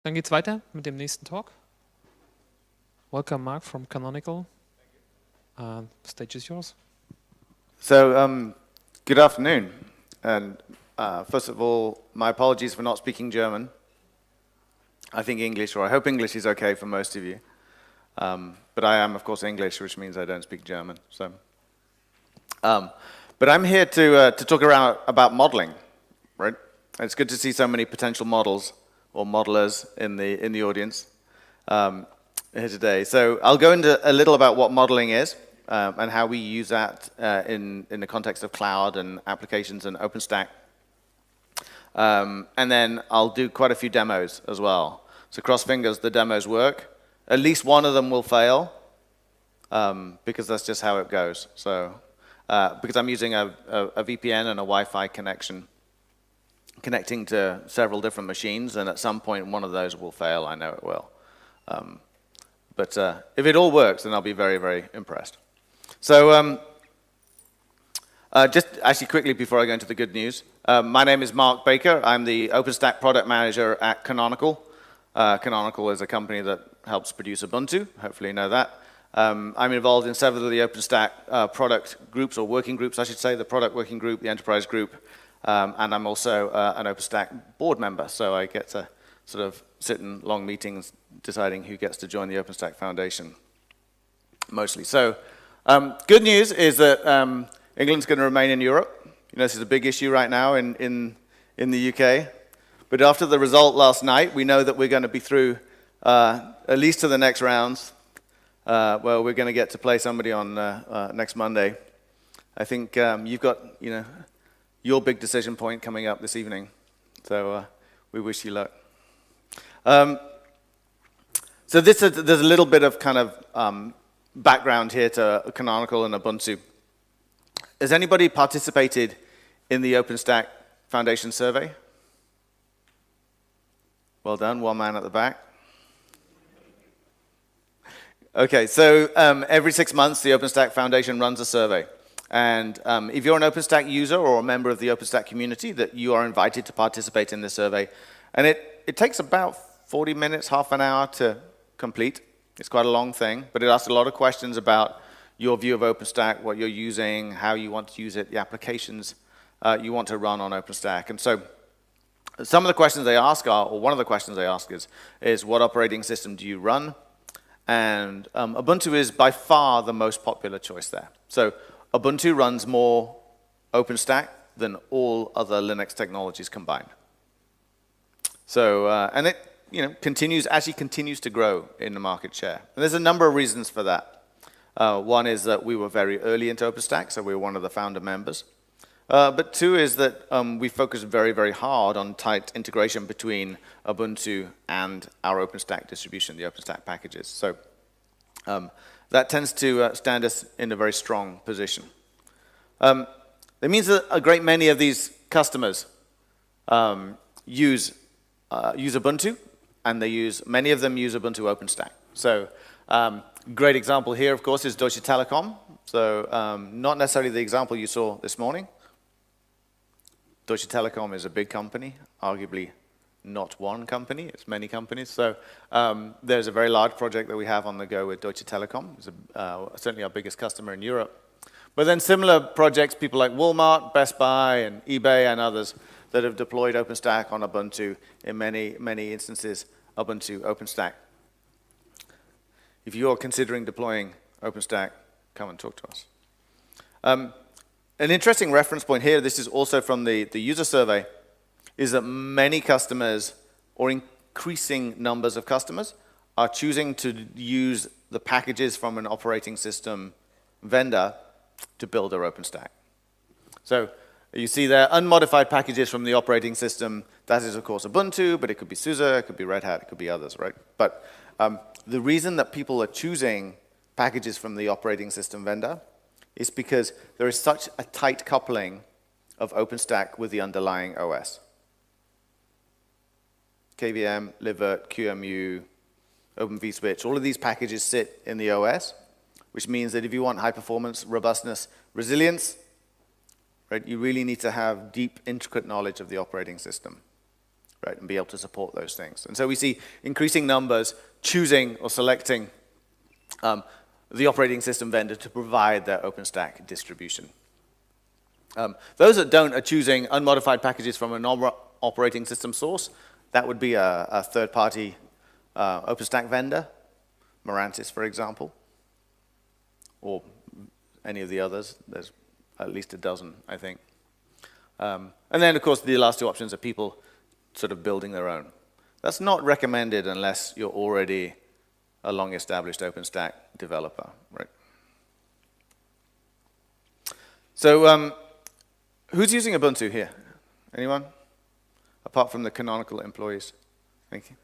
Dann geht's weiter mit dem nächsten Talk. Welcome, Mark from Canonical. The stage is yours. So, good afternoon. And first of all, my apologies for not speaking German. I think English, or I hope English is okay for most of you. But I am, of course, English, which means I don't speak German. So, but I'm here to talk about modeling, right? It's good to see so many potential models or modelers in the audience here today. So I'll go into a little about what modeling is and how we use that in the context of cloud and applications and OpenStack. And then I'll do quite a few demos as well. So cross fingers, the demos work. At least one of them will fail because that's just how it goes. So because I'm using a VPN and a Wi-Fi connection, connecting to several different machines, and at some point one of those will fail. I know it will. But if it all works, then I'll be very, very impressed. So just actually quickly before I go into the good news, my name is Mark Baker. I'm the OpenStack product manager at Canonical. Canonical is a company that helps produce Ubuntu. Hopefully you know that. I'm involved in several of the OpenStack product groups, or working groups, I should say, the product working group, the enterprise group, and I'm also an OpenStack board member, so I get to sort of sit in long meetings deciding who gets to join the OpenStack Foundation, mostly. So good news is that England's going to remain in Europe. You know, this is a big issue right now in the UK. But after the result last night, we know that we're going to be through at least to the next rounds. Well, we're going to get to play somebody on next Monday. I think you've got, you know, your big decision point coming up this evening. So we wish you luck. So there's a little bit of kind of background here to Canonical and Ubuntu. Has anybody participated in the OpenStack Foundation survey? Well done, one man at the back. Okay, so every 6 months, the OpenStack Foundation runs a survey. And if you're an OpenStack user or a member of the OpenStack community, that you are invited to participate in this survey. And it takes about 40 minutes, half an hour to complete. It's quite a long thing, but it asks a lot of questions about your view of OpenStack, what you're using, how you want to use it, the applications you want to run on OpenStack. And so some of the questions they ask are, or one of the questions they ask is what operating system do you run? And Ubuntu is by far the most popular choice there. So Ubuntu runs more OpenStack than all other Linux technologies combined. So, and it actually continues to grow in the market share. And there's a number of reasons for that. One is that we were very early into OpenStack, so we were one of the founder members. But two is that we focus very, very hard on tight integration between Ubuntu and our OpenStack distribution, the OpenStack packages. So that tends to stand us in a very strong position. It means that a great many of these customers use Ubuntu, and many of them use Ubuntu OpenStack. So great example here, of course, is Deutsche Telekom. So not necessarily the example you saw this morning. Deutsche Telekom is a big company, arguably not one company, it's many companies. So there's a very large project that we have on the go with Deutsche Telekom. It's certainly our biggest customer in Europe. But then similar projects, people like Walmart, Best Buy, and eBay, and others that have deployed OpenStack on Ubuntu in many, many instances, Ubuntu OpenStack. If you are considering deploying OpenStack, come and talk to us. An interesting reference point here, this is also from the user survey, is that many customers, or increasing numbers of customers, are choosing to use the packages from an operating system vendor to build their OpenStack. So you see there unmodified packages from the operating system. That is, of course, Ubuntu, but it could be SUSE, it could be Red Hat, it could be others, right? But the reason that people are choosing packages from the operating system vendor is because there is such a tight coupling of OpenStack with the underlying OS. KVM, libvirt, QEMU, Open vSwitch, all of these packages sit in the OS, which means that if you want high performance, robustness, resilience, right, you really need to have deep, intricate knowledge of the operating system. right, and be able to support those things. And so we see increasing numbers choosing or selecting the operating system vendor to provide their OpenStack distribution. Those that don't are choosing unmodified packages from a non-operating system source. That would be a third-party OpenStack vendor, Mirantis, for example, or any of the others. There's at least a dozen, I think. And then, of course, the last two options are people sort of building their own. That's not recommended unless you're already a long-established OpenStack developer, right? So who's using Ubuntu here? Anyone? Apart from the Canonical employees. Thank you.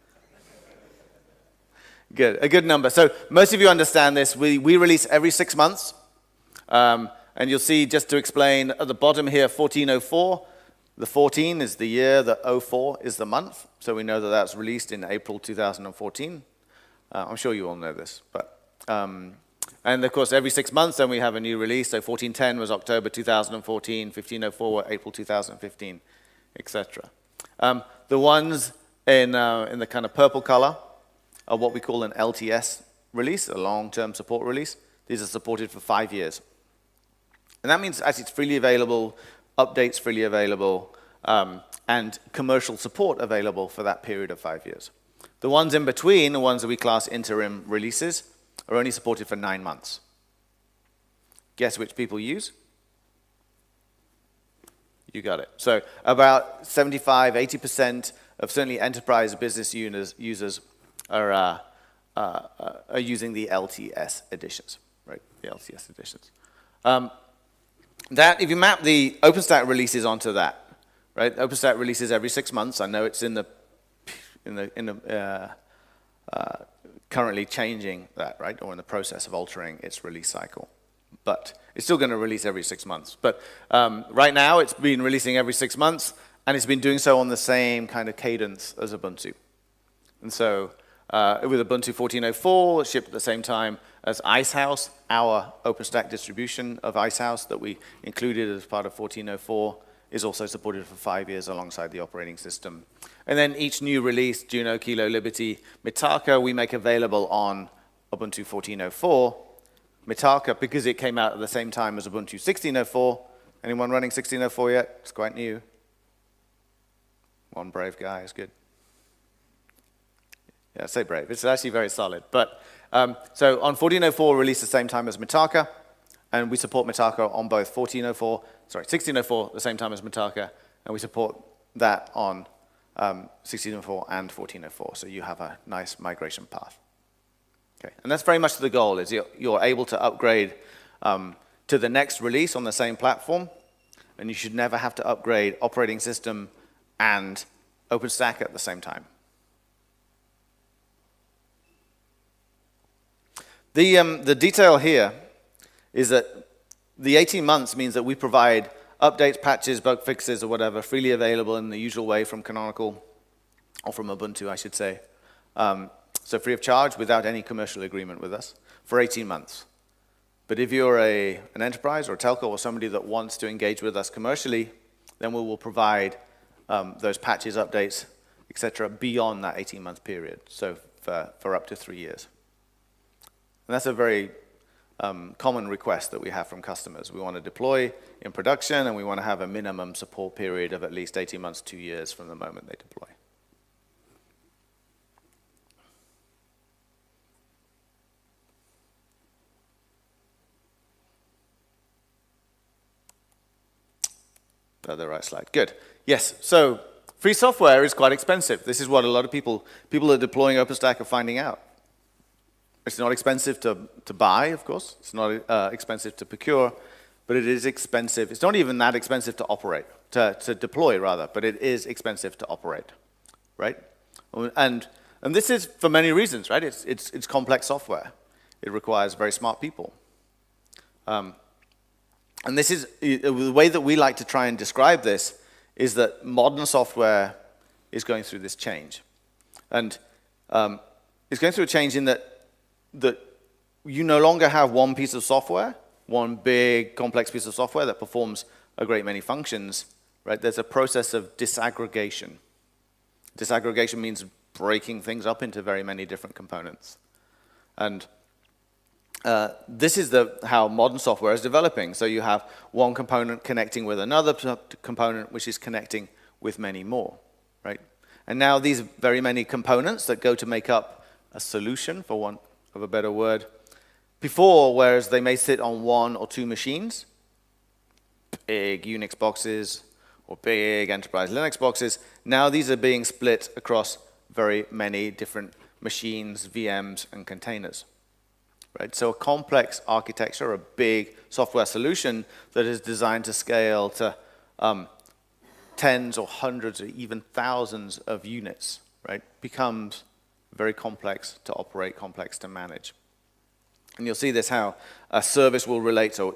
Good, a good number. So most of you understand this. We release every 6 months. And you'll see, just to explain, at the bottom here, 1404. The 14 is the year, the 04 is the month. So we know that that's released in April 2014. I'm sure you all know this. But, and of course, every 6 months, then we have a new release. So 1410 was October 2014, 1504 were April 2015, etc. The ones in the kind of purple color are what we call an LTS release, a long-term support release. These are supported for 5 years. And that means as it's freely available, updates freely available, and commercial support available for that period of 5 years. The ones in between, the ones that we class interim releases, are only supported for 9 months. Guess which people use? You got it. So about 75, 80% of certainly enterprise business users are using the LTS editions, right? The LTS editions. That, if you map the OpenStack releases onto that, right? OpenStack releases every 6 months. I know it's currently changing that, right? Or in the process of altering its release cycle. But it's still going to release every 6 months. But right now, it's been releasing every 6 months, and it's been doing so on the same kind of cadence as Ubuntu. And so with Ubuntu 14.04, it shipped at the same time as Icehouse, our OpenStack distribution of Icehouse that we included as part of 14.04 is also supported for 5 years alongside the operating system. And then each new release, Juno, Kilo, Liberty, Mitaka, we make available on Ubuntu 14.04. Mitaka, because it came out at the same time as Ubuntu 16.04. Anyone running 16.04 yet? It's quite new. One brave guy is good. Yeah, say brave. It's actually very solid. But so on 14.04, released the same time as Mitaka, and we support Mitaka on both 16.04, the same time as Mitaka, and we support that on 16.04 and 14.04. So you have a nice migration path. Okay, and that's very much the goal, is you're able to upgrade to the next release on the same platform, and you should never have to upgrade operating system and OpenStack at the same time. The detail here is that the 18 months means that we provide updates, patches, bug fixes, or whatever, freely available in the usual way from Canonical, or from Ubuntu, I should say. So free of charge, without any commercial agreement with us, for 18 months. But if you're an enterprise or a telco or somebody that wants to engage with us commercially, then we will provide those patches, updates, etc., beyond that 18-month period, so for up to 3 years. And that's a very common request that we have from customers. We want to deploy in production, and we want to have a minimum support period of at least 18 months, 2 years from the moment they deploy. The right slide. Good. Yes. So free software is quite expensive. This is what a lot of people that are deploying OpenStack are finding out. It's not expensive to buy, of course. It's not expensive to procure, but it is expensive. It's not even that expensive to operate, to deploy rather, but it is expensive to operate, right? And this is for many reasons, right? It's complex software. It requires very smart people. And this is the way that we like to try and describe this is that modern software is going through this change. And it's going through a change in that you no longer have one piece of software, one big complex piece of software that performs a great many functions, right? There's a process of disaggregation. Disaggregation means breaking things up into very many different components. And this is how modern software is developing. So you have one component connecting with another component, which is connecting with many more, right? And now these very many components that go to make up a solution, for want of a better word, before, whereas they may sit on one or two machines, big Unix boxes or big enterprise Linux boxes, now these are being split across very many different machines, VMs, and containers. Right? So a complex architecture, a big software solution that is designed to scale to tens or hundreds or even thousands of units, right, becomes very complex to operate, complex to manage. And you'll see this how a service will relate to,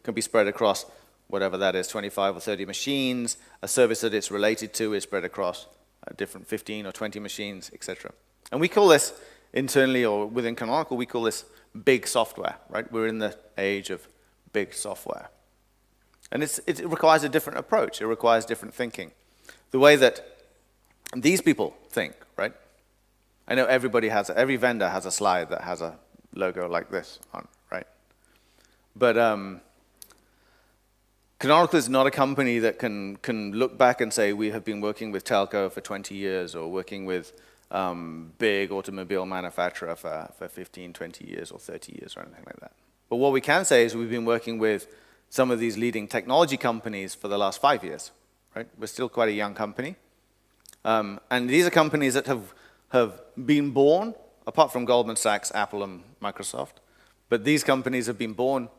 can be spread across whatever that is, 25 or 30 machines. A service that it's related to is spread across different 15 or 20 machines, etc. And we call this internally or within Canonical, we call this big software, right? We're in the age of big software. And it requires a different approach. It requires different thinking. The way that these people think, right? I know every vendor has a slide that has a logo like this on, right? But Canonical is not a company that can look back and say we have been working with telco for 20 years or working with big automobile manufacturer for 15, 20 years or 30 years or anything like that. But what we can say is we've been working with some of these leading technology companies for the last 5 years, right? We're still quite a young company. And these are companies that have been born, apart from Goldman Sachs, Apple, and Microsoft. But these companies have been born,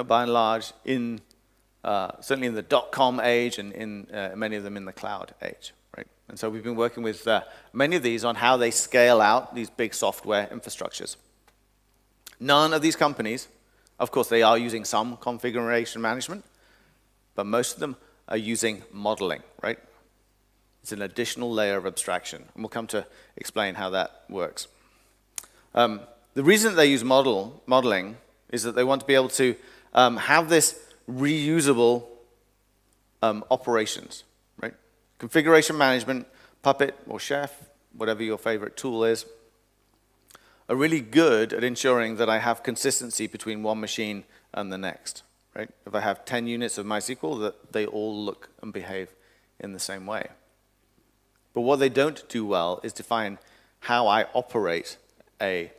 by and large, certainly in the dot-com age and in many of them in the cloud age. Right? And so we've been working with many of these on how they scale out these big software infrastructures. None of these companies, of course, they are using some configuration management, but most of them are using modeling, right? It's an additional layer of abstraction, and we'll come to explain how that works. The reason they use modeling is that they want to be able to have this reusable operations, right? Configuration management, Puppet or Chef, whatever your favorite tool is, are really good at ensuring that I have consistency between one machine and the next, right? If I have 10 units of MySQL, that they all look and behave in the same way. But what they don't do well is define how I operate a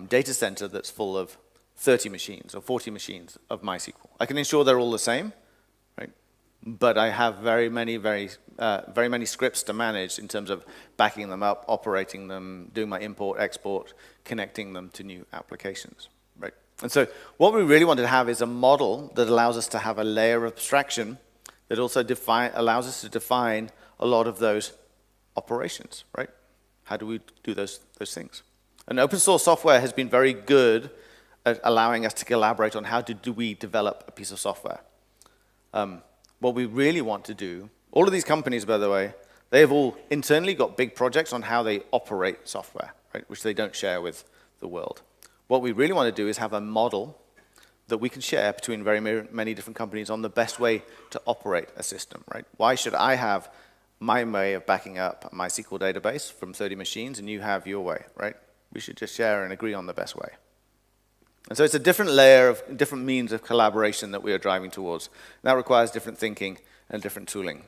data center that's full of 30 machines or 40 machines of MySQL. I can ensure they're all the same, right? But I have very many scripts to manage in terms of backing them up, operating them, doing my import, export, connecting them to new applications, right? And so what we really want to have is a model that allows us to have a layer of abstraction that also allows us to define a lot of those operations, right? How do we do those things? And open source software has been very good at allowing us to collaborate on how do we develop a piece of software. What we really want to do, all of these companies, by the way, they have all internally got big projects on how they operate software, right, which they don't share with the world. What we really want to do is have a model that we can share between very many different companies on the best way to operate a system, right? Why should I have my way of backing up a MySQL database from 30 machines and you have your way, right? We should just share and agree on the best way. And so it's a different layer of different means of collaboration that we are driving towards. And that requires different thinking and different tooling.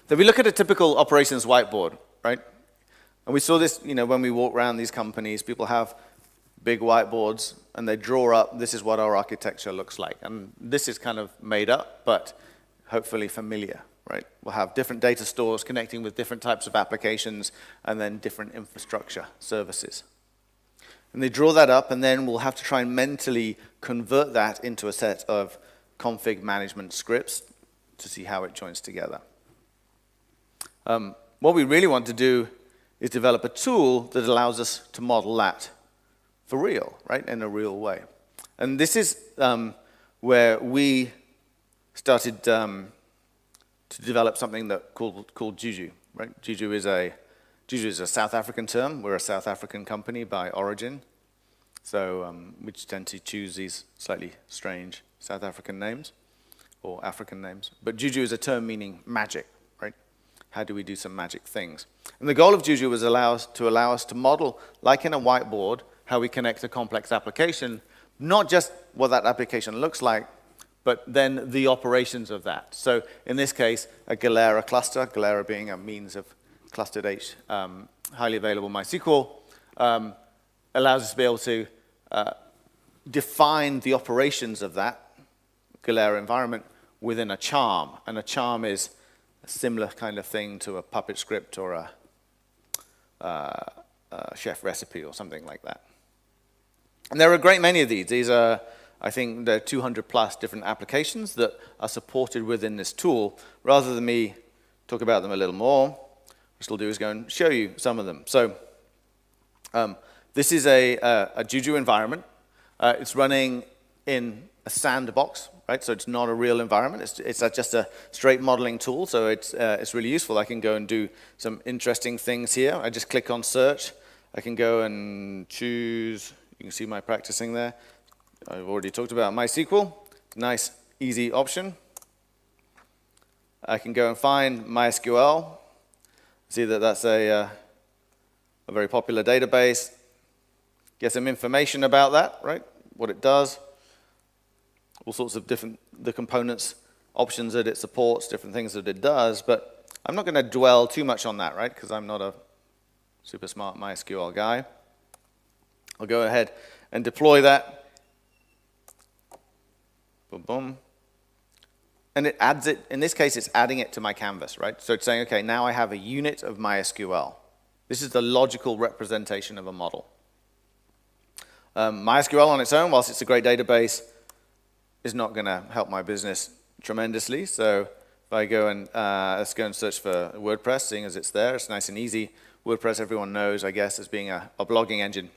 So we look at a typical operations whiteboard, right? And we saw this, when we walk around these companies, people have big whiteboards and they draw up, this is what our architecture looks like. And this is kind of made up, but hopefully familiar, right? We'll have different data stores connecting with different types of applications and then different infrastructure services. And they draw that up, and then we'll have to try and mentally convert that into a set of config management scripts to see how it joins together. What we really want to do is develop a tool that allows us to model that for real, right, in a real way. And this is where we started to develop something that called Juju, right? Juju is a South African term. We're a South African company by origin. So we tend to choose these slightly strange South African names or African names. But Juju is a term meaning magic, right? how do we do some magic things. And the goal of Juju was to allow us to model, like in a whiteboard, how we connect a complex application, not just what that application looks like, but then the operations of that. So in this case, a Galera cluster, Galera being a means of clustered H, highly available MySQL, allows us to be able to define the operations of that Galera environment within a charm. And a charm is a similar kind of thing to a Puppet script or a chef recipe or something like that. And there are a great many of these. These are, I think, there are 200 plus different applications that are supported within this tool. Rather than me talk about them a little more, what I'll do is go and show you some of them. So this is a Juju environment. It's running in a sandbox, right? So it's not a real environment. It's just a straight modeling tool, so it's really useful. I can go and do some interesting things here. I just click on search. I can go and choose. You can see my practicing there. I've already talked about MySQL. Nice, easy option. I can go and find MySQL. See that that's a very popular database. Get some information about that, right? What it does. All sorts of the components, options that it supports, different things that it does. But I'm not going to dwell too much on that, right? Because I'm not a super smart MySQL guy. I'll go ahead and deploy that. Boom, boom. And it adds it, in this case, it's adding it to my canvas, right? So it's saying, okay, now I have a unit of MySQL. This is the logical representation of a model. MySQL on its own, whilst it's a great database, is not going to help my business tremendously. So if I go and, let's go and search for WordPress, seeing as it's there, it's nice and easy. WordPress, everyone knows, I guess, as being a blogging engine.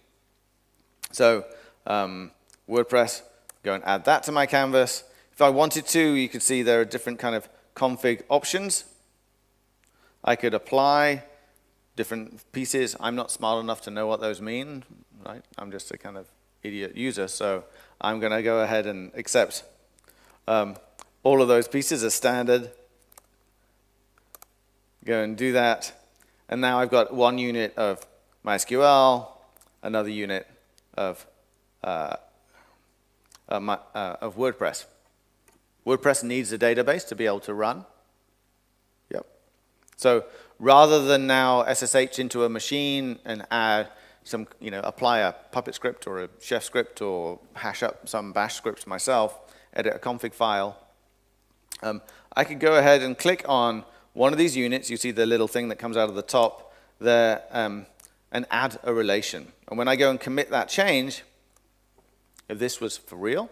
So WordPress, go and add that to my canvas. If I wanted to, you could see there are different kind of config options. I could apply different pieces. I'm not smart enough to know what those mean, right? I'm just a kind of idiot user, so I'm going to go ahead and accept all of those pieces as standard. Go and do that. And now I've got one unit of MySQL, another unit of WordPress. WordPress needs a database to be able to run. Yep. So rather than now SSH into a machine and add some, apply a Puppet script or a Chef script or hash up some bash scripts myself, edit a config file, I could go ahead and click on one of these units. You see the little thing that comes out of the top there, and add a relation. And when I go and commit that change, if this was for real,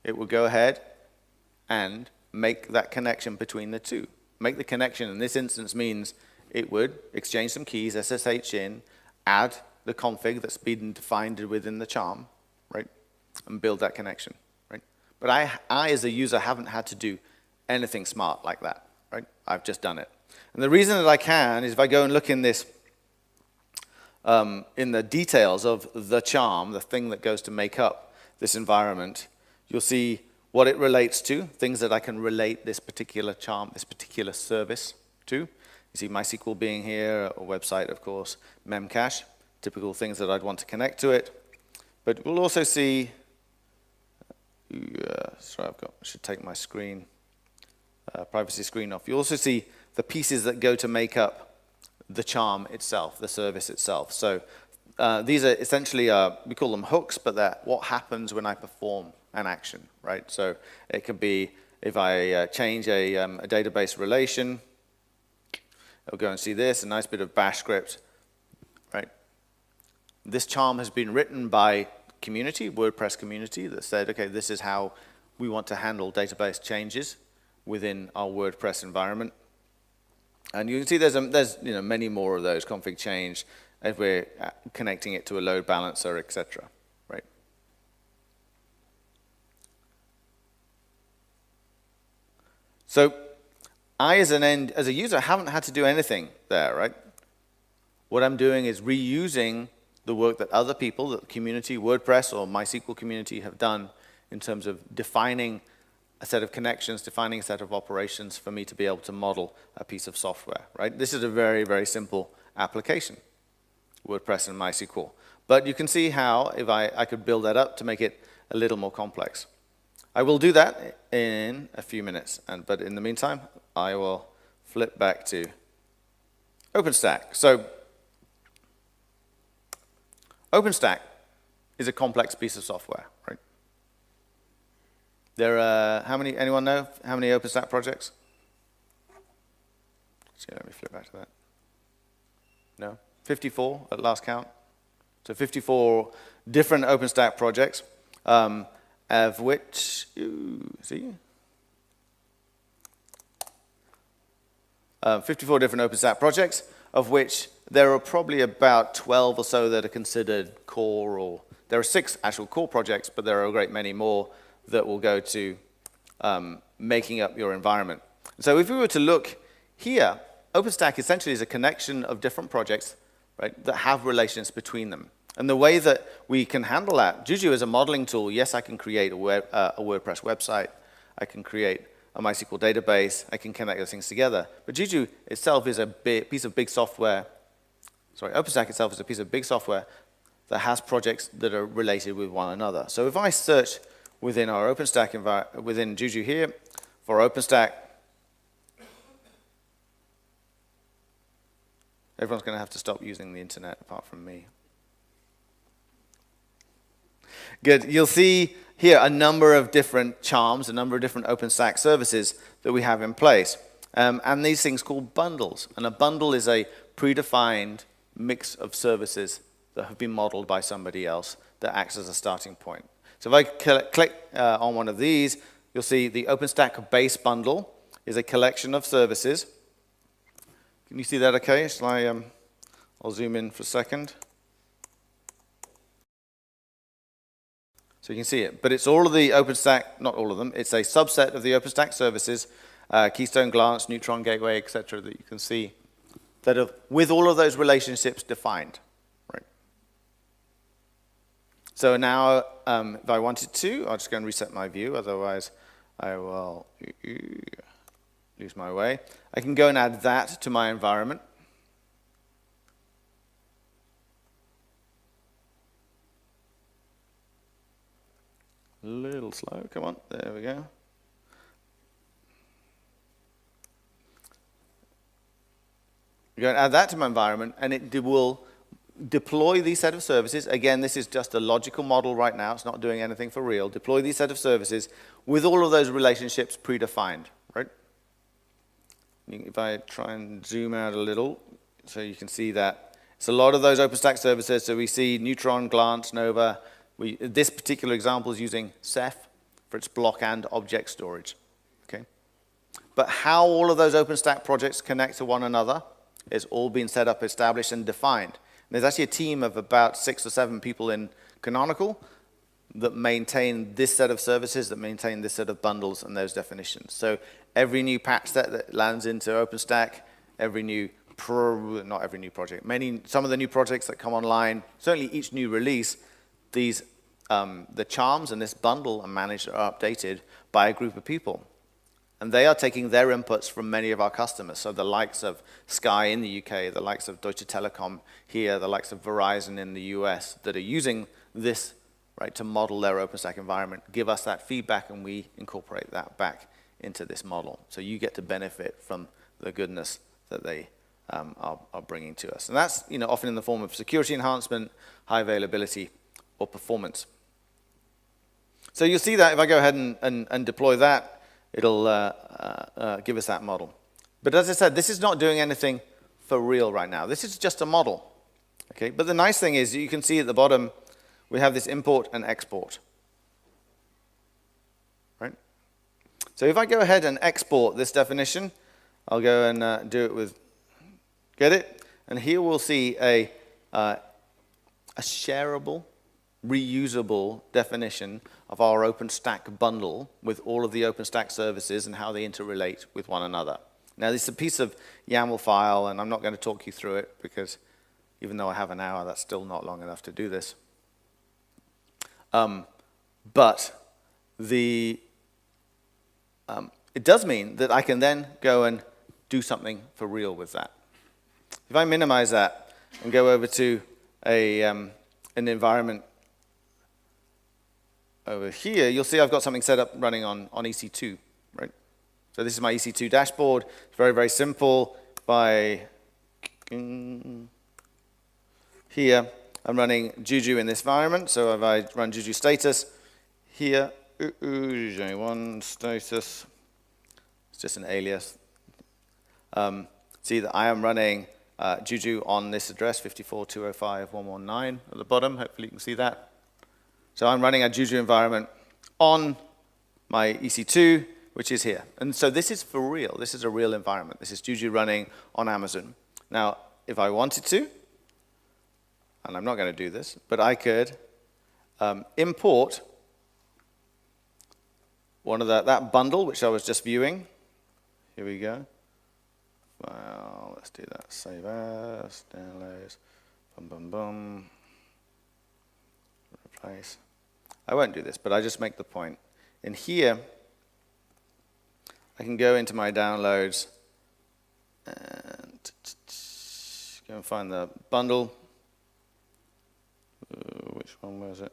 it will go ahead and make that connection between the two. Make the connection in this instance means it would exchange some keys, SSH in, add the config that's been defined within the charm, right, and build that connection, right? But I as a user, haven't had to do anything smart like that, right? I've just done it. And the reason that I can is if I go and look in this, in the details of the charm, the thing that goes to make up this environment, you'll see what it relates to, things that I can relate this particular charm, this particular service to. You see MySQL being here, a website, of course, Memcache, typical things that I'd want to connect to it. But we'll also see, sorry, I should take my screen, privacy screen off. You also see the pieces that go to make up the charm itself, the service itself. So these are essentially, we call them hooks, but they're what happens when I perform an action, right? So it could be if I change a database relation, it'll go and see this, a nice bit of bash script, right? This charm has been written by community, WordPress community, that said, okay, this is how we want to handle database changes within our WordPress environment. And you can see there's many more of those, config change, if we're connecting it to a load balancer, etc. Right? So I, as a user, haven't had to do anything there, right? What I'm doing is reusing the work that other people, that the community, WordPress or MySQL community have done in terms of defining a set of connections, defining a set of operations for me to be able to model a piece of software, right? This is a very, very simple application, WordPress and MySQL. But you can see how if I could build that up to make it a little more complex. I will do that in a few minutes, but in the meantime, I will flip back to OpenStack. So OpenStack is a complex piece of software, right? There are, anyone know how many OpenStack projects? So let me flip back to that. No? 54 at last count. So 54 different OpenStack projects, of which, see? 54 different OpenStack projects, of which there are probably about 12 or so that are considered core, or there are 6 actual core projects, but there are a great many more that will go to making up your environment. So if we were to look here, OpenStack essentially is a connection of different projects, right, that have relations between them. And the way that we can handle that, Juju is a modeling tool. Yes, I can create a WordPress website. I can create a MySQL database. I can connect those things together. But Juju itself is a piece of big software. Sorry, OpenStack itself is a piece of big software that has projects that are related with one another. So if I search within our OpenStack within Juju here for OpenStack, everyone's going to have to stop using the internet apart from me. Good. You'll see here a number of different charms, a number of different OpenStack services that we have in place. And these things called bundles. And a bundle is a predefined mix of services that have been modeled by somebody else that acts as a starting point. So if I click on one of these, you'll see the OpenStack base bundle is a collection of services. Can you see that okay? Shall I, I'll zoom in for a second. So you can see it. But it's all of the OpenStack, not all of them, it's a subset of the OpenStack services, Keystone Glance, Neutron Gateway, etc., that you can see that are with all of those relationships defined. Right. So now, if I wanted to, I'll just go and reset my view, otherwise I will lose my way. I can go and add that to my environment. A little slow, come on, there we go. I'm going to add that to my environment, and it will deploy these set of services. Again, this is just a logical model right now. It's not doing anything for real. Deploy these set of services with all of those relationships predefined, right? If I try and zoom out a little, so you can see that it's a lot of those OpenStack services. So we see Neutron, Glance, Nova. This particular example is using Ceph for its block and object storage. Okay? But how all of those OpenStack projects connect to one another is all being set up, established, and defined. And there's actually a team of about 6 or 7 people in Canonical that maintain this set of services, that maintain this set of bundles and those definitions. So every new patch set that lands into OpenStack, every new not every new project, some of the new projects that come online, certainly each new release, these the charms and this bundle are managed, are updated by a group of people. And they are taking their inputs from many of our customers. So the likes of Sky in the UK, the likes of Deutsche Telekom here, the likes of Verizon in the US that are using this, right, to model their OpenStack environment, give us that feedback, and we incorporate that back into this model. So you get to benefit from the goodness that they are bringing to us. And that's, you know, often in the form of security enhancement, high availability, or performance. So you'll see that if I go ahead and deploy that, it'll give us that model. But as I said, this is not doing anything for real right now. This is just a model. Okay? But the nice thing is you can see at the bottom, we have this import and export. Right? So if I go ahead and export this definition, I'll go and do it with, get it? And here we'll see a shareable, reusable definition of our OpenStack bundle with all of the OpenStack services and how they interrelate with one another. Now, this is a piece of YAML file, and I'm not going to talk you through it because even though I have an hour, that's still not long enough to do this. But it does mean that I can then go and do something for real with that. If I minimize that and go over to an environment over here, you'll see I've got something set up running on EC2, right? So this is my Ec2 dashboard. It's very, very simple. By here, I'm running Juju in this environment. So if I run Juju status here, Juju1 status, it's just an alias. See that I am running Juju on this address, 54.205.119 at the bottom. Hopefully you can see that. So I'm running a Juju environment on my EC2, which is here. And so this is for real. This is a real environment. This is Juju running on Amazon. Now, if I wanted to, and I'm not going to do this, but I could import one of that bundle, which I was just viewing. Here we go. Well, let's do that. Save as, downloads, boom, boom, boom. Replace. I won't do this, but I just make the point. In here, I can go into my downloads and go and find the bundle. Which one was it?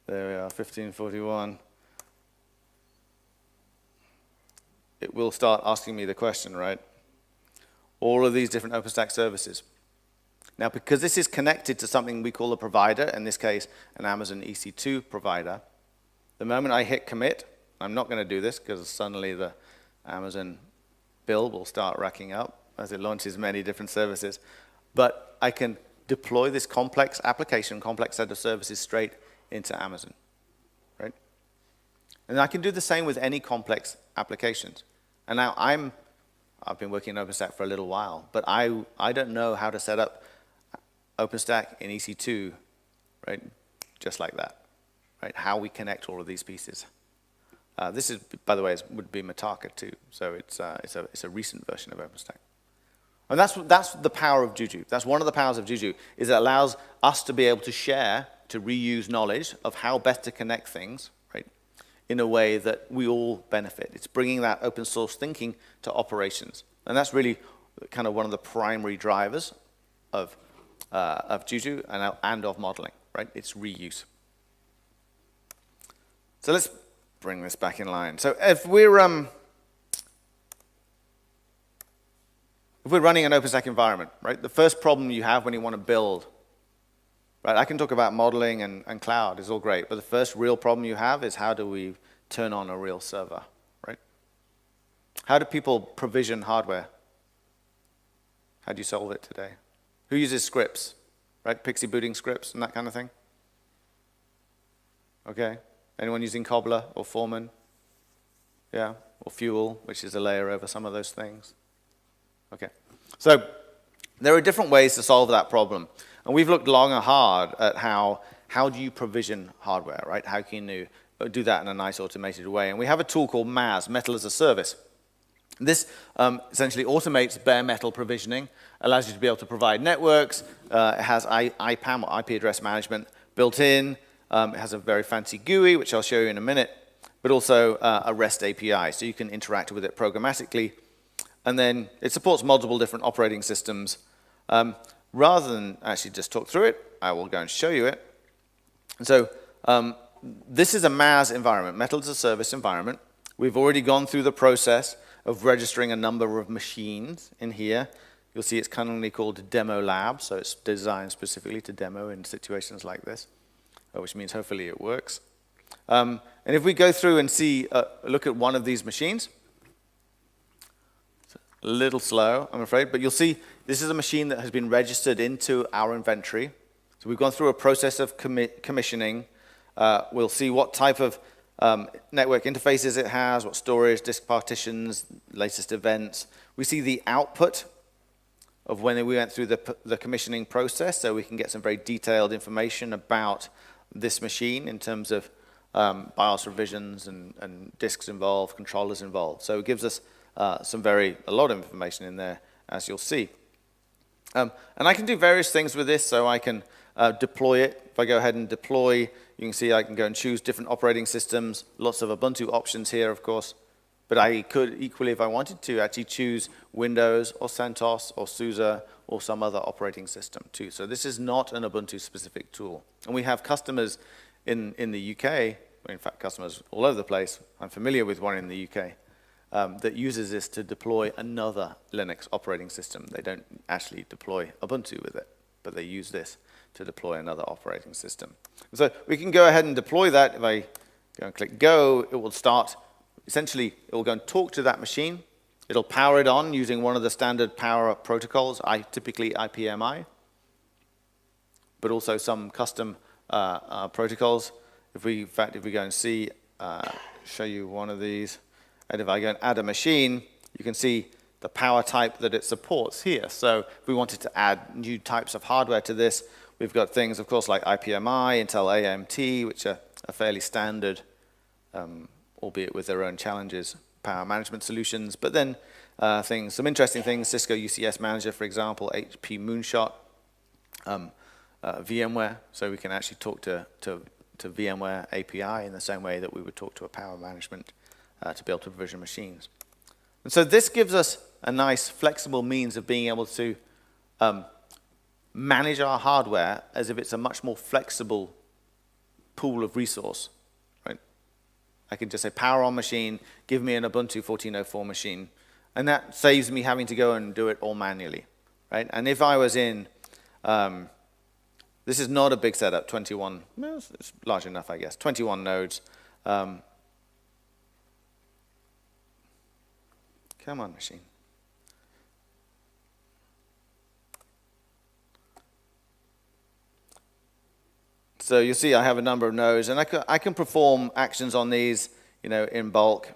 There we are, 1541. It will start asking me the question, right? All of these different OpenStack services. Now, because this is connected to something we call a provider, in this case, an Amazon EC2 provider, the moment I hit commit, I'm not going to do this because suddenly the Amazon bill will start racking up as it launches many different services. But I can deploy this complex application, complex set of services straight into Amazon, right? And I can do the same with any complex applications. And now I've been working in OpenStack for a little while, but I don't know how to set up OpenStack in EC2, right? Just like that, right? How we connect all of these pieces. This is, by the way, would be Mitaka too, so it's a recent version of OpenStack. And that's the power of Juju. That's one of the powers of Juju, is it allows us to be able to share, to reuse knowledge of how best to connect things, right, in a way that we all benefit. It's bringing that open source thinking to operations. And that's really kind of one of the primary drivers of Juju and of modeling, right? It's reuse. So let's bring this back in line. So if we're running an OpenStack environment, right, the first problem you have when you want to build, right, I can talk about modeling and cloud is all great, but the first real problem you have is how do we turn on a real server, right? How do people provision hardware? How do you solve it today? Who uses scripts, right? Pixie booting scripts and that kind of thing? Okay. Anyone using Cobbler or Foreman? Yeah. Or Fuel, which is a layer over some of those things. Okay. So there are different ways to solve that problem. And we've looked long and hard at how do you provision hardware, right? How can you do that in a nice automated way? And we have a tool called MAAS, Metal as a Service. This essentially automates bare metal provisioning, allows you to be able to provide networks. It has IPAM, or IP address management, built in. It has a very fancy GUI, which I'll show you in a minute, but also a REST API, so you can interact with it programmatically. And then it supports multiple different operating systems. Rather than actually just talk through it, I will go and show you it. And so this is a MAAS environment, Metal as a Service environment. We've already gone through the process of registering a number of machines in here. You'll see it's canonically called Demo Lab, so it's designed specifically to demo in situations like this, which means hopefully it works. And if we go through and see, look at one of these machines, it's a little slow, I'm afraid, but you'll see this is a machine that has been registered into our inventory. So we've gone through a process of commissioning. We'll see what type of network interfaces it has, what storage, disk partitions, latest events. We see the output of when we went through the commissioning process, so we can get some very detailed information about this machine in terms of BIOS revisions and disks involved, controllers involved. So it gives us a lot of information in there, as you'll see. And I can do various things with this, so I can deploy it. If I go ahead and deploy, you can see I can go and choose different operating systems, lots of Ubuntu options here, of course. But I could equally, if I wanted to, actually choose Windows or CentOS or SUSE or some other operating system too. So this is not an Ubuntu-specific tool. And we have customers in the UK, in fact, customers all over the place. I'm familiar with one in the UK that uses this to deploy another Linux operating system. They don't actually deploy Ubuntu with it, but they use this to deploy another operating system. So we can go ahead and deploy that. If I go and click Go, it will start. Essentially, it will go and talk to that machine. It'll power it on using one of the standard power protocols, typically IPMI, but also some custom protocols. In fact, if we go and show you one of these, and if I go and add a machine, you can see the power type that it supports here. So if we wanted to add new types of hardware to this, we've got things, of course, like IPMI, Intel AMT, which are fairly standard, albeit with their own challenges, power management solutions. But then some interesting things, Cisco UCS Manager, for example, HP Moonshot, VMware, so we can actually talk to VMware API in the same way that we would talk to a power management to be able to provision machines. And so this gives us a nice flexible means of being able to manage our hardware as if it's a much more flexible pool of resource. Right? I can just say power on machine, give me an Ubuntu 14.04 machine, and that saves me having to go and do it all manually. Right? And if I was in, this is not a big setup, 21, well, it's large enough, I guess, 21 nodes. Come on, machine. So you see I have a number of nodes, and I can perform actions on these, in bulk,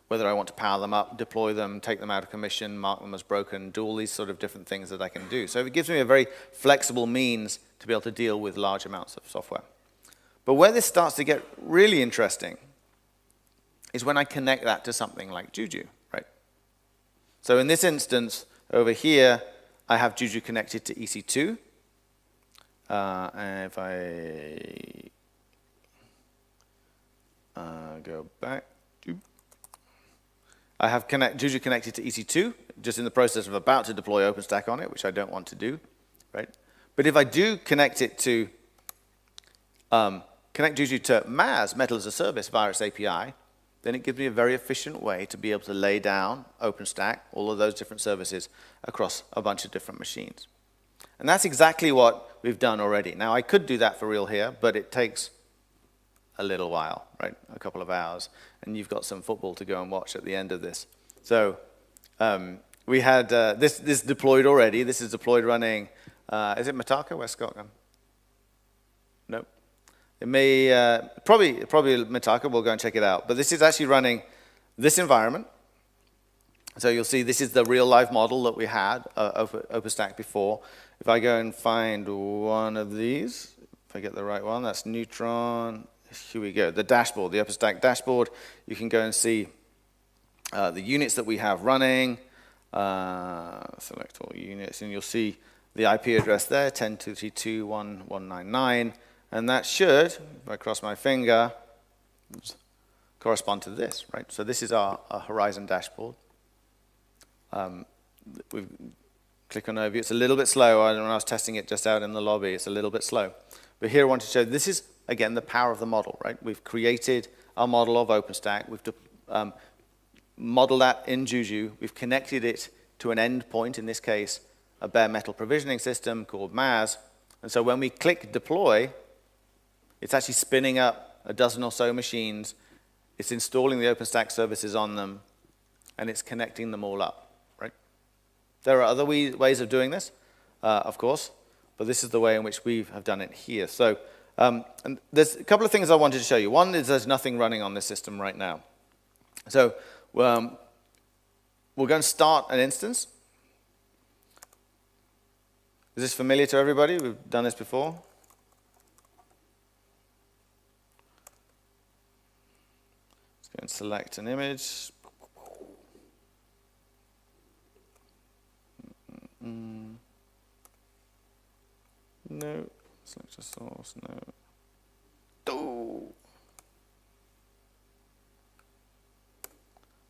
whether I want to power them up, deploy them, take them out of commission, mark them as broken, do all these sort of different things that I can do. So it gives me a very flexible means to be able to deal with large amounts of software. But where this starts to get really interesting is when I connect that to something like Juju, right? So in this instance, over here, I have Juju connected to EC2. And if I go back, I have Juju connected to EC2, just in the process of about to deploy OpenStack on it, which I don't want to do, right? But if I do connect it to, connect Juju to MAAS, Metal as a Service, via its API, then it gives me a very efficient way to be able to lay down OpenStack, all of those different services, across a bunch of different machines. And that's exactly what we've done already. Now, I could do that for real here, but it takes a little while, right? A couple of hours. And you've got some football to go and watch at the end of this. So we had this deployed already. This is deployed running, is it Mitaka? Where's Scott gone? Nope. It may, probably Mitaka, we'll go and check it out. But this is actually running this environment. So you'll see this is the real life model that we had, OpenStack before. If I go and find one of these, if I get the right one, that's Neutron. Here we go, the dashboard, the OpenStack dashboard. You can go and see the units that we have running. Select all units, and you'll see the IP address there, 10.232.1.199. And that should, if I cross my finger, correspond to this, right? So this is our Horizon dashboard. We click on overview. It's a little bit slow. When I was testing it just out in the lobby, it's a little bit slow. But here I want to show this is, again, the power of the model, right? We've created our model of OpenStack. We've modeled that in Juju. We've connected it to an endpoint, in this case, a bare metal provisioning system called MAAS. And so when we click deploy, it's actually spinning up a dozen or so machines. It's installing the OpenStack services on them, and it's connecting them all up, right? There are other ways of doing this, of course, but this is the way in which we have done it here. So and there's a couple of things I wanted to show you. One is there's nothing running on this system right now. So we're going to start an instance. Is this familiar to everybody? We've done this before. Let's go and select an image. No. Select a source. No. Oh.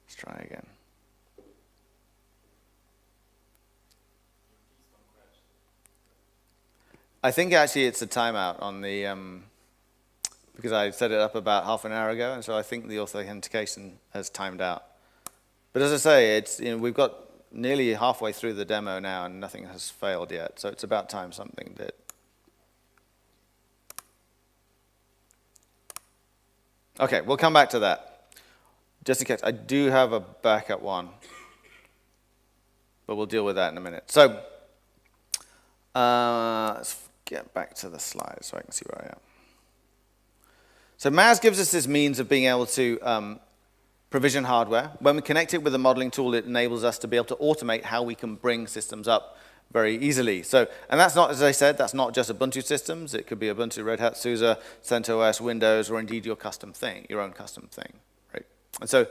Let's try again. I think actually it's a timeout on the, because I set it up about half an hour ago, and so I think the authentication has timed out. But as I say, it's, we've got nearly halfway through the demo now, and nothing has failed yet, so it's about time something did. Okay, we'll come back to that. Just in case, I do have a backup one, but we'll deal with that in a minute. So, let's get back to the slides so I can see where I am. So MAAS gives us this means of being able to provision hardware. When we connect it with a modeling tool, it enables us to be able to automate how we can bring systems up very easily. So, and that's not, as I said, that's not just Ubuntu systems. It could be Ubuntu, Red Hat, SUSE, CentOS, Windows, or indeed your custom thing, your own custom thing, right? And so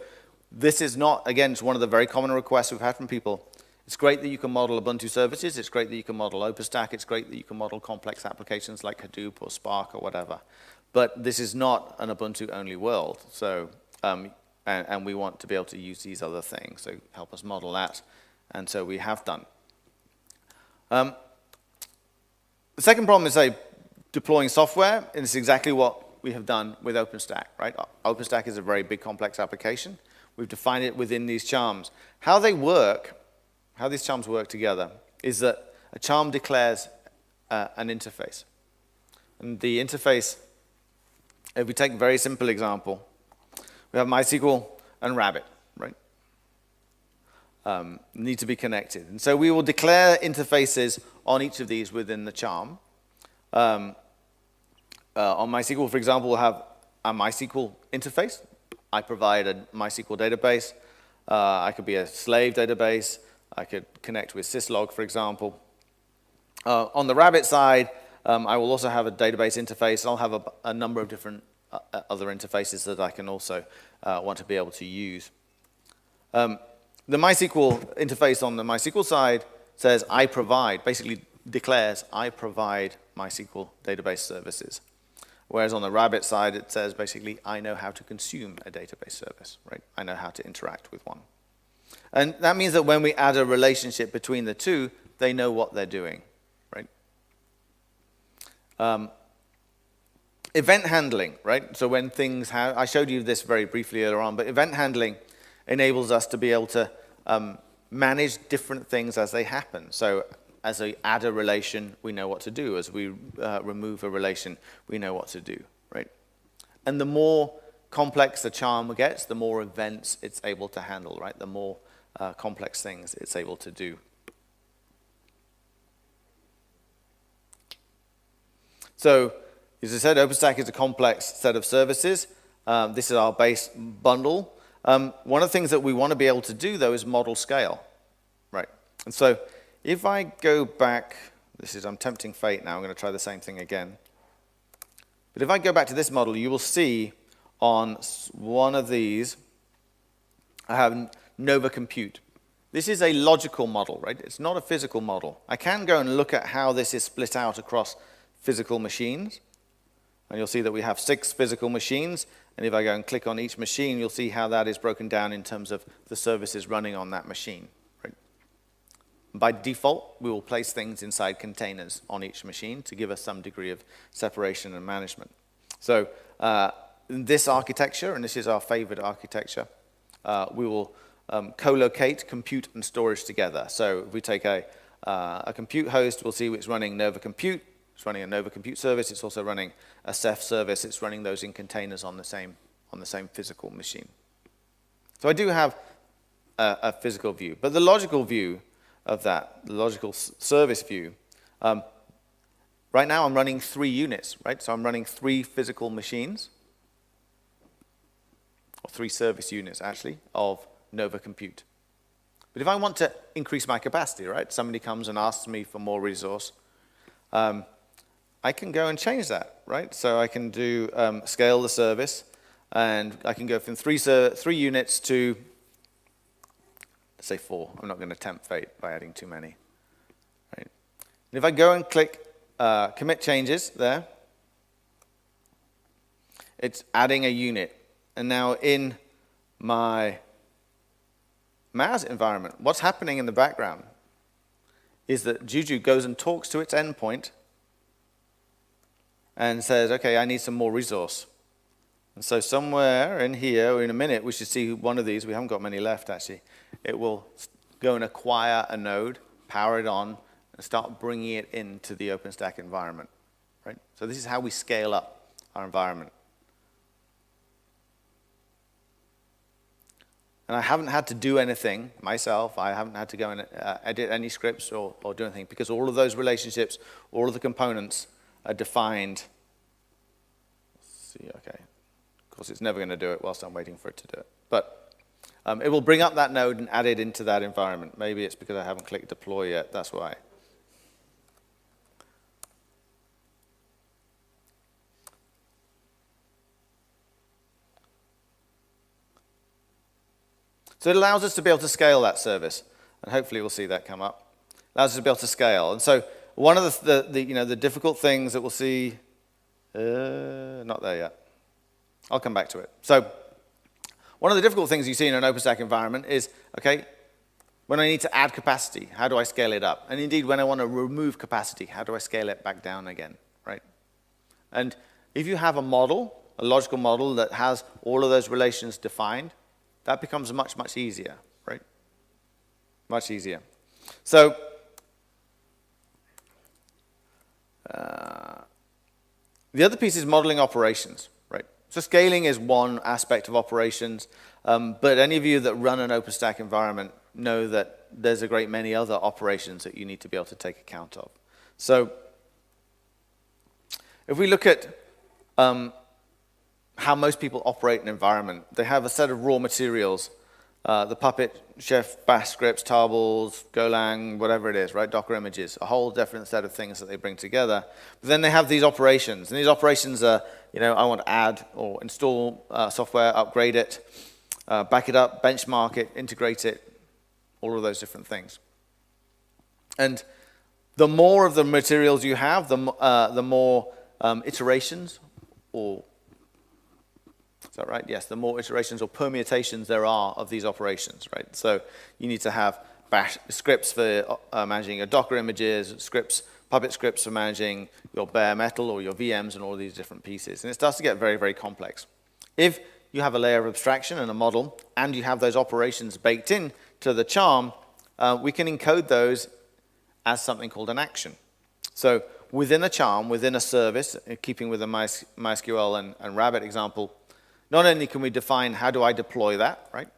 this is not, again, it's one of the very common requests we've had from people. It's great that you can model Ubuntu services. It's great that you can model OpenStack. It's great that you can model complex applications like Hadoop or Spark or whatever. But this is not an Ubuntu-only world. So, and we want to be able to use these other things. So help us model that. And so we have done. The second problem is, say, deploying software, and it's exactly what we have done with OpenStack, right? OpenStack is a very big, complex application. We've defined it within these charms. How they work, how these charms work together, is that a charm declares an interface. And the interface, if we take a very simple example, we have MySQL and Rabbit, right? Need to be connected. And so we will declare interfaces on each of these within the charm. On MySQL, for example, we'll have a MySQL interface. I provide a MySQL database. I could be a slave database. I could connect with syslog, for example. On the Rabbit side, I will also have a database interface. I'll have a number of different other interfaces that I can also want to be able to use. The MySQL interface on the MySQL side says I provide, basically declares I provide MySQL database services. Whereas on the Rabbit side, it says basically I know how to consume a database service, right? I know how to interact with one. And that means that when we add a relationship between the two, they know what they're doing, right? Event handling, right? So when things have, I showed you this very briefly earlier on, but event handling enables us to be able to manage different things as they happen. So as we add a relation, we know what to do. As we remove a relation, we know what to do, right? And the more complex the charm gets, the more events it's able to handle, right? The more complex things it's able to do. So, as I said, OpenStack is a complex set of services. This is our base bundle. One of the things that we want to be able to do, though, is model scale, right? And so if I go back, I'm tempting fate now. I'm going to try the same thing again. But if I go back to this model, you will see on one of these, I have Nova Compute. This is a logical model, right? It's not a physical model. I can go and look at how this is split out across physical machines. And you'll see that we have 6 physical machines. And if I go and click on each machine, you'll see how that is broken down in terms of the services running on that machine. Right? By default, we will place things inside containers on each machine to give us some degree of separation and management. So this architecture, and this is our favorite architecture, we will co-locate compute and storage together. So if we take a compute host, we'll see it's running Nova Compute. It's running a Nova Compute service. It's also running a Ceph service. It's running those in containers on the same physical machine. So I do have a physical view. But the logical view of that, the logical service view, right now I'm running 3 units, right? So I'm running 3 physical machines, or 3 service units, actually, of Nova Compute. But if I want to increase my capacity, right? Somebody comes and asks me for more resource, I can go and change that, right? So I can do scale the service, and I can go from 3 units to, let's say 4. I'm not going to tempt fate by adding too many, right? And if I go and click commit changes there, it's adding a unit. And now in my MAAS environment, what's happening in the background is that Juju goes and talks to its endpoint and says, okay, I need some more resource. And so somewhere in here, or in a minute, we should see one of these. We haven't got many left, actually. It will go and acquire a node, power it on, and start bringing it into the OpenStack environment. Right? So this is how we scale up our environment. And I haven't had to do anything myself. I haven't had to go and edit any scripts or do anything, because all of those relationships, all of the components are defined. Let's see, okay. Of course, it's never going to do it whilst I'm waiting for it to do it. But it will bring up that node and add it into that environment. Maybe it's because I haven't clicked deploy yet. That's why. So it allows us to be able to scale that service, and hopefully we'll see that come up. Allows us to be able to scale, and so one of the difficult things that we'll see, not there yet. I'll come back to it. So one of the difficult things you see in an OpenStack environment is, okay, when I need to add capacity, how do I scale it up? And indeed, when I want to remove capacity, how do I scale it back down again, right? And if you have a model, a logical model that has all of those relations defined, that becomes much, much easier, right? Much easier. So the other piece is modeling operations, right? So scaling is one aspect of operations, but any of you that run an OpenStack environment know that there's a great many other operations that you need to be able to take account of. So if we look at how most people operate an environment, they have a set of raw materials, the Puppet, Chef, Bash scripts, tarbles, Golang, whatever it is, right? Docker images, a whole different set of things that they bring together. But then they have these operations, and these operations are, I want to add or install software, upgrade it, back it up, benchmark it, integrate it, all of those different things. And the more of the materials you have, the more iterations or is that right? Yes, the more iterations or permutations there are of these operations, right? So you need to have bash scripts for managing your Docker images, scripts, Puppet scripts for managing your bare metal or your VMs and all of these different pieces. And it starts to get very, very complex. If you have a layer of abstraction and a model, and you have those operations baked in to the charm, we can encode those as something called an action. So within a charm, within a service, keeping with the MySQL and Rabbit example, not only can we define how do I deploy that, right?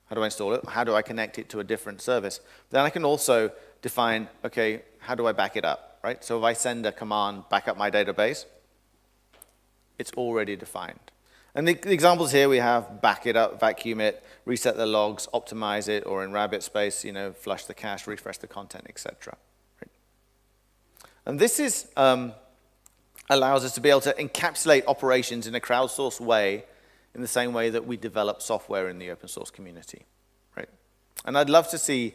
How do I install it? How do I connect it to a different service? Then I can also define, okay, how do I back it up, right? So if I send a command, back up my database, it's already defined. And the examples here we have back it up, vacuum it, reset the logs, optimize it, or in Rabbit space, flush the cache, refresh the content, etc. Right? And this is allows us to be able to encapsulate operations in a crowdsourced way in the same way that we develop software in the open source community, right? And I'd love to see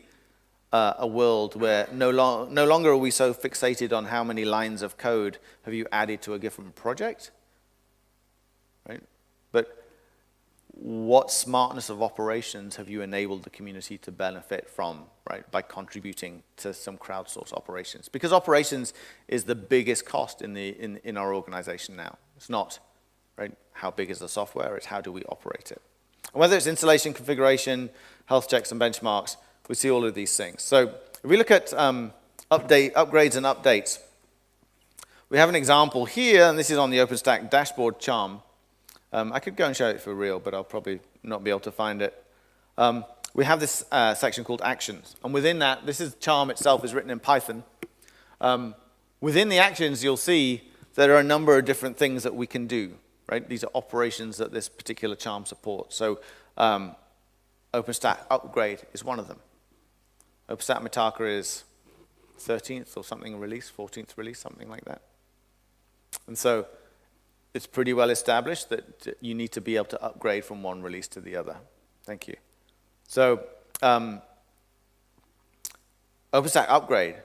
a world where no longer are we so fixated on how many lines of code have you added to a given project, right? But what smartness of operations have you enabled the community to benefit from, right, by contributing to some crowdsourced operations? Because operations is the biggest cost in our organization now. It's not, right, how big is the software, it's how do we operate it. And whether it's installation, configuration, health checks, and benchmarks, we see all of these things. So if we look at upgrades and updates, we have an example here, and this is on the OpenStack dashboard charm. I could go and show it for real, but I'll probably not be able to find it. We have this section called actions. And within that, charm itself is written in Python. Within the actions, you'll see there are a number of different things that we can do, right? These are operations that this particular charm supports. So OpenStack upgrade is one of them. OpenStack Mitaka is 13th or something release, 14th release, something like that. And so it's pretty well established that you need to be able to upgrade from one release to the other. Thank you. So OpenStack upgrade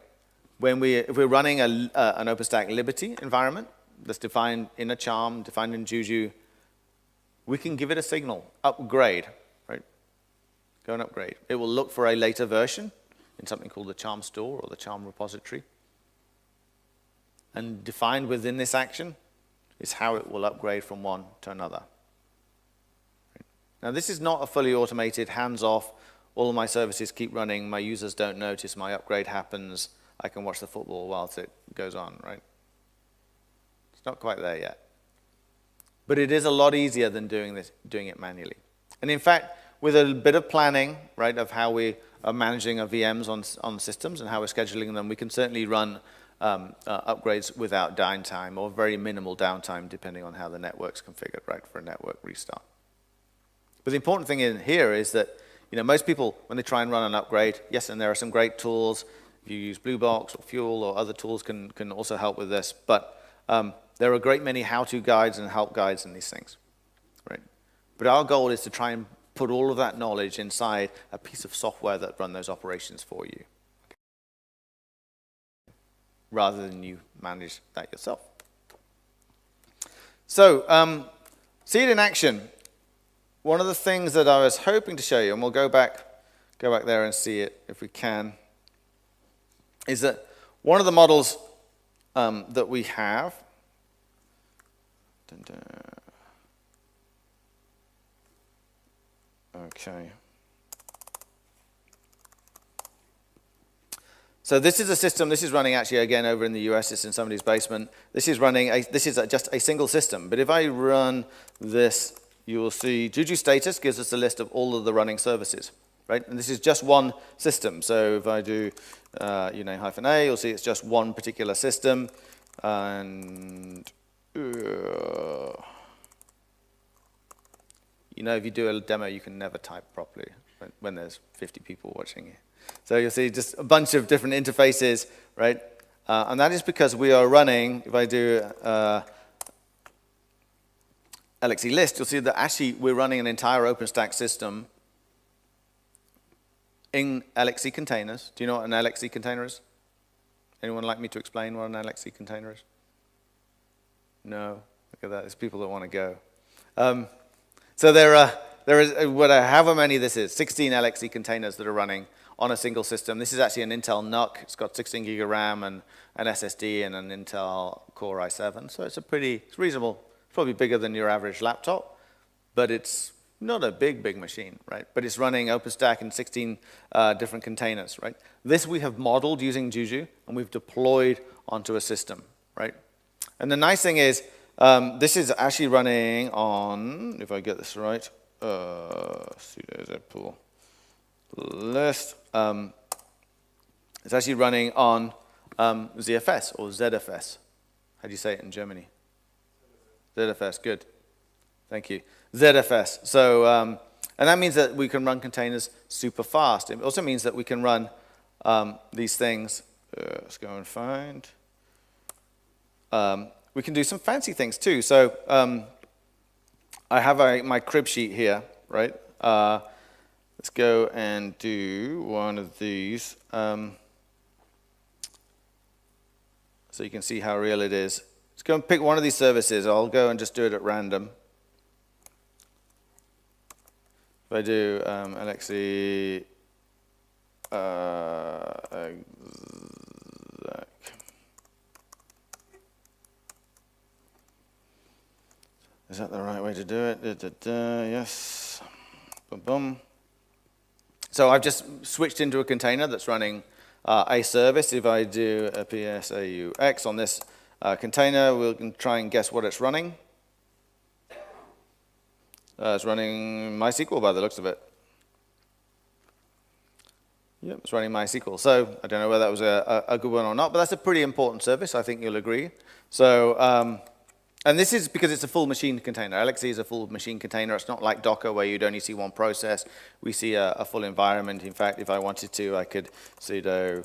if we're running an OpenStack Liberty environment that's defined in a charm, defined in Juju, we can give it a signal, upgrade, right? Go and upgrade. It will look for a later version in something called the charm store or the charm repository. And defined within this action is how it will upgrade from one to another. Now, this is not a fully automated, hands-off, all of my services keep running, my users don't notice, my upgrade happens, I can watch the football whilst it goes on, right? It's not quite there yet. But it is a lot easier than doing it manually. And in fact, with a bit of planning, right, of how we are managing our VMs on systems and how we're scheduling them, we can certainly run upgrades without downtime or very minimal downtime depending on how the network's configured, right, for a network restart. But the important thing in here is that, most people, when they try and run an upgrade, yes, and there are some great tools. If you use Blue Box or Fuel or other tools can also help with this. But there are a great many how-to guides and help guides in these things, right? But our goal is to try and put all of that knowledge inside a piece of software that run those operations for you, rather than you manage that yourself. So, see it in action. One of the things that I was hoping to show you, and we'll go back there and see it if we can, is that one of the models that we have, okay. So this is a system, this is running actually again over in the US, it's in somebody's basement. This is just a single system, but if I run this, you will see Juju status gives us a list of all of the running services, right? And this is just one system. So if I do -A, you'll see it's just one particular system. And if you do a demo, you can never type properly when there's 50 people watching you. So you'll see just a bunch of different interfaces, right? And that is because we are running, if I do LXC list, you'll see that actually we're running an entire OpenStack system in LXC containers. Do you know what an LXC container is? Anyone like me to explain what an LXC container is? No? Look at that. There's people that want to go. So there is, however many this is, 16 LXC containers that are running on a single system. This is actually an Intel NUC. It's got 16 gig of RAM and an SSD and an Intel Core i7. So it's it's reasonable. It's probably bigger than your average laptop, but it's not a big machine, right? But it's running OpenStack in 16 different containers, right? This we have modeled using Juju, and we've deployed onto a system, right? And the nice thing is, this is actually running on, if I get this right, sudo zpool list. It's actually running on ZFS or ZFS. How do you say it in Germany? ZFS, good. Thank you. ZFS. So, and that means that we can run containers super fast. It also means that we can run these things. Let's go and find. We can do some fancy things too. So I have my crib sheet here, right? Let's go and do one of these. So you can see how real it is. Let's go and pick one of these services. I'll go and just do it at random. If I do LXC exec. Is that the right way to do it? Yes. Boom, boom. So I've just switched into a container that's running a service. If I do a PSAUX on this container, we can try and guess what it's running. It's running MySQL by the looks of it. Yep, it's running MySQL. So I don't know whether that was a good one or not, but that's a pretty important service, I think you'll agree. So, and this is because it's a full machine container. LXC is a full machine container. It's not like Docker where you'd only see one process. We see a full environment. In fact, if I wanted to, I could sudo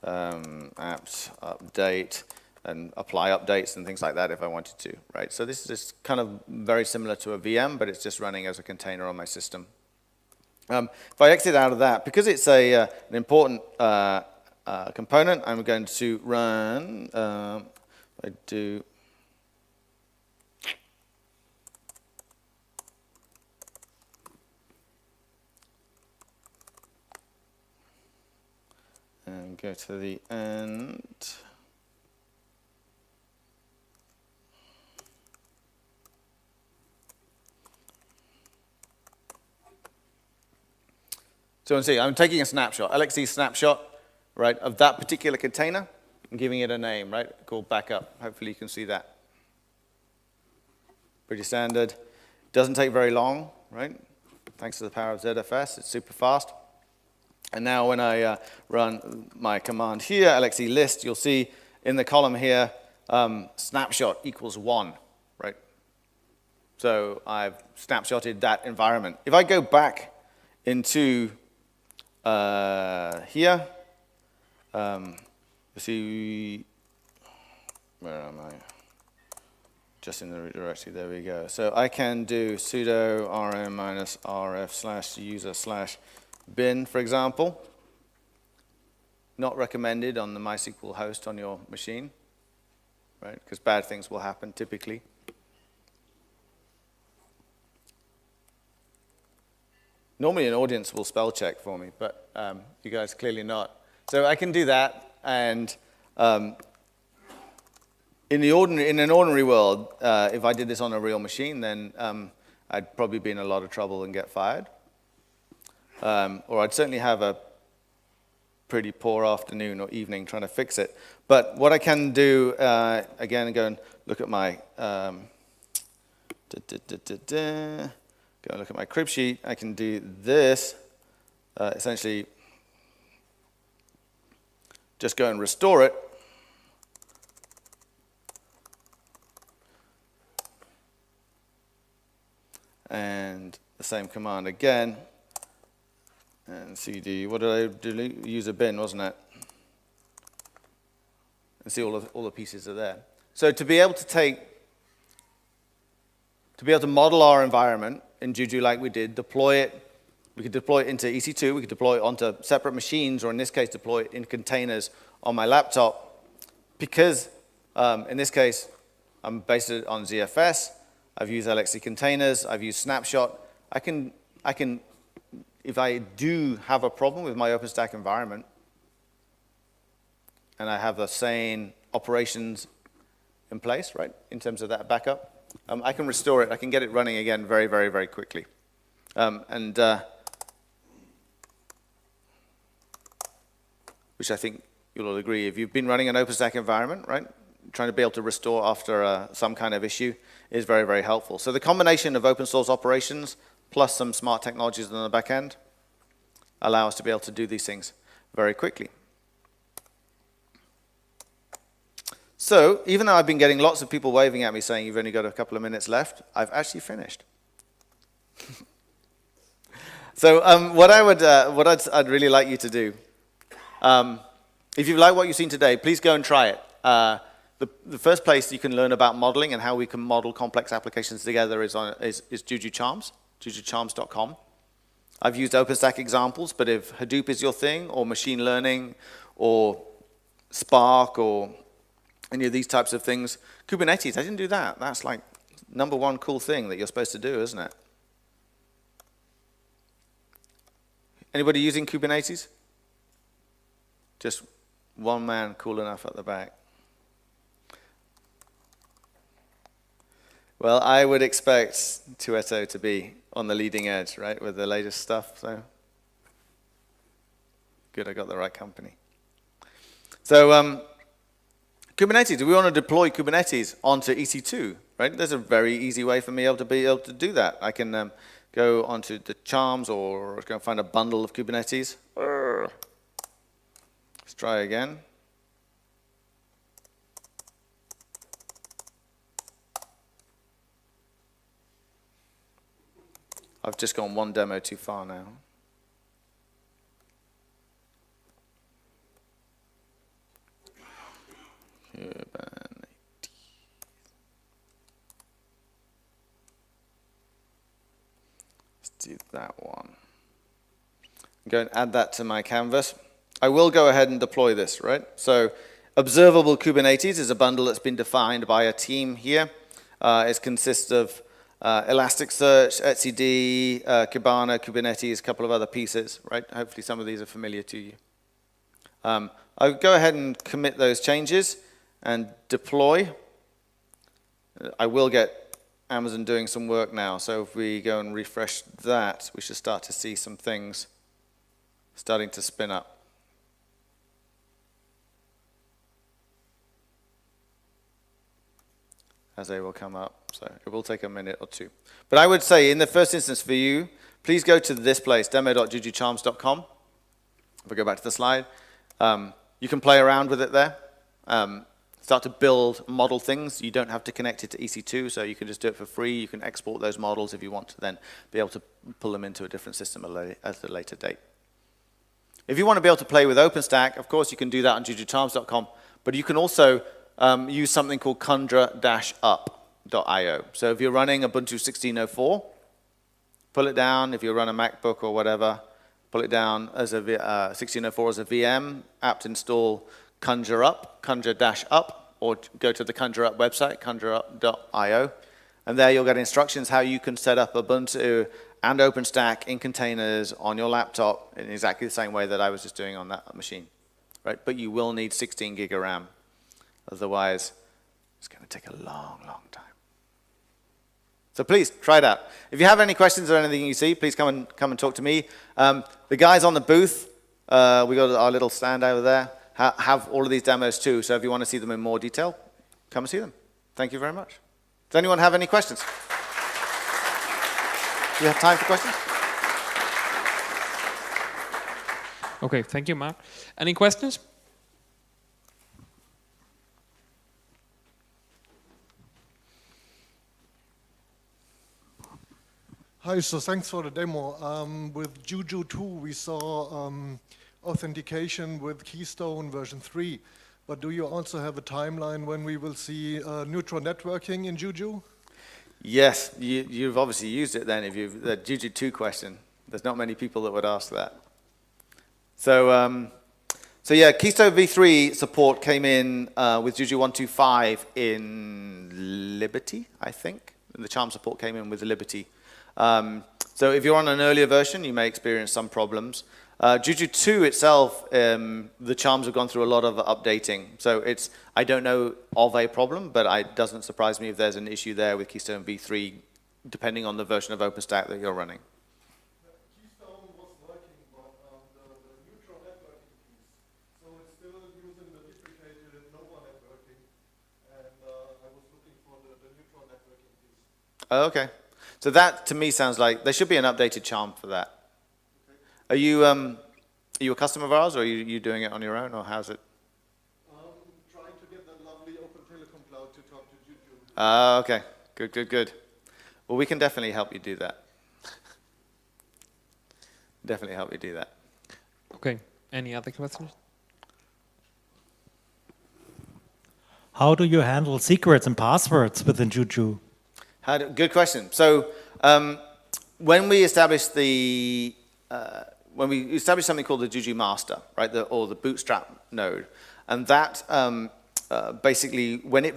apt update and apply updates and things like that if I wanted to, right? So this is kind of very similar to a VM, but it's just running as a container on my system. If I exit out of that, because it's an important component. I'm going to run, I do, and go to the end. So see, I'm taking a snapshot, LXC snapshot, right, of that particular container and giving it a name, right, called backup. Hopefully you can see that. Pretty standard. Doesn't take very long, right? Thanks to the power of ZFS, it's super fast. And now when I run my command here, LXC list, you'll see in the column here, snapshot equals 1, right? So I've snapshotted that environment. If I go back into here, you see, where am I? Just in the root directory, there we go. So I can do sudo rm-rf/user/bin, for example. Not recommended on the MySQL host on your machine, right? Because bad things will happen typically. Normally an audience will spell check for me, but you guys clearly not. So I can do that, and in an ordinary world, if I did this on a real machine, then I'd probably be in a lot of trouble and get fired. Or I'd certainly have a pretty poor afternoon or evening trying to fix it. But what I can do, again, go and look at my go and look at my crib sheet. I can do this, essentially just go and restore it. And the same command again. And cd, what did I delete? User bin, wasn't it? And see all the pieces are there. So to be able to model our environment in Juju like we did, deploy it, we could deploy it into EC2, we could deploy it onto separate machines, or in this case, deploy it in containers on my laptop. Because in this case, I'm based it on ZFS, I've used LXC containers, I've used snapshot. I can, if I do have a problem with my OpenStack environment, and I have the same operations in place, right, in terms of that backup, I can restore it. I can get it running again very, very, very quickly. Which I think you'll all agree, if you've been running an OpenStack environment, right, trying to be able to restore after some kind of issue is very, very helpful. So the combination of open source operations plus some smart technologies on the back end allow us to be able to do these things very quickly. So even though I've been getting lots of people waving at me saying you've only got a couple of minutes left, I've actually finished. So I'd really like you to do, if you like what you've seen today, please go and try it. The first place you can learn about modeling and how we can model complex applications together is Juju Charms, jujucharms.com. I've used OpenStack examples, but if Hadoop is your thing, or machine learning, or Spark, or any of these types of things, Kubernetes, I didn't do that. That's like #1 cool thing that you're supposed to do, isn't it? Anybody using Kubernetes? Just one man cool enough at the back. Well, I would expect Tueto to be on the leading edge, right, with the latest stuff. So good, I got the right company. So Kubernetes, do we want to deploy Kubernetes onto EC2, right? There's a very easy way for me to be able to do that. I can go onto the Charms, or go and find a bundle of Kubernetes. Let's try again. I've just gone one demo too far now. Kubernetes. Let's do that one. Go and add that to my canvas. I will go ahead and deploy this, right? So observable Kubernetes is a bundle that's been defined by a team here. It consists of Elasticsearch, etcd, Kibana, Kubernetes, a couple of other pieces, right? Hopefully some of these are familiar to you. I'll go ahead and commit those changes and deploy. I will get Amazon doing some work now, so if we go and refresh that, we should start to see some things starting to spin up. As they will come up, so it will take a minute or two. But I would say, in the first instance for you, please go to this place, demo.jujucharms.com. If we go back to the slide, you can play around with it there. Start to build model things. You don't have to connect it to EC2, so you can just do it for free. You can export those models if you want to then be able to pull them into a different system at a later date. If you want to be able to play with OpenStack, of course, you can do that on jujucharms.com, but you can also use something called conjure-up.io. So if you're running Ubuntu 16.04, pull it down. If you run a MacBook or whatever, pull it down as a 16.04 as a VM, apt install conjure-up, conjure-up, or go to the conjure-up website, conjure-up.io, and there you'll get instructions how you can set up Ubuntu and OpenStack in containers on your laptop in exactly the same way that I was just doing on that machine, right? But you will need 16 gig of RAM. Otherwise, it's going to take a long, long time. So please, try it out. If you have any questions or anything you see, please come and talk to me. The guys on the booth, we got our little stand over there, have all of these demos too. So if you want to see them in more detail, come and see them. Thank you very much. Does anyone have any questions? Do you have time for questions? Okay, thank you, Mark. Any questions? Hi, so thanks for the demo. With Juju 2, we saw authentication with Keystone version 3. But do you also have a timeline when we will see neutral networking in Juju? Yes, you've obviously used it then. If you've the Juju 2 question, there's not many people that would ask that. So, yeah, Keystone v3 support came in with Juju 1.2.5 in Liberty, I think. And the Charm support came in with Liberty. So if you're on an earlier version, you may experience some problems. Juju 2 itself, the charms have gone through a lot of updating. So I don't know of a problem, but it doesn't surprise me if there's an issue there with Keystone v3, depending on the version of OpenStack that you're running. Keystone was working, but the neutral networking piece, so it's still using the deprecated Nova networking, and I was looking for the neutral networking piece. Oh, okay. So that, to me, sounds like there should be an updated charm for that. Are you a customer of ours, or are you doing it on your own, or how's it? Trying to get that lovely Open Telecom cloud to talk to Juju. Okay. Good. Well, we can definitely help you do that. Definitely help you do that. Okay. Any other questions? How do you handle secrets and passwords within Juju? Good question. So when we established something called the Juju master, right, or the bootstrap node, and that basically when you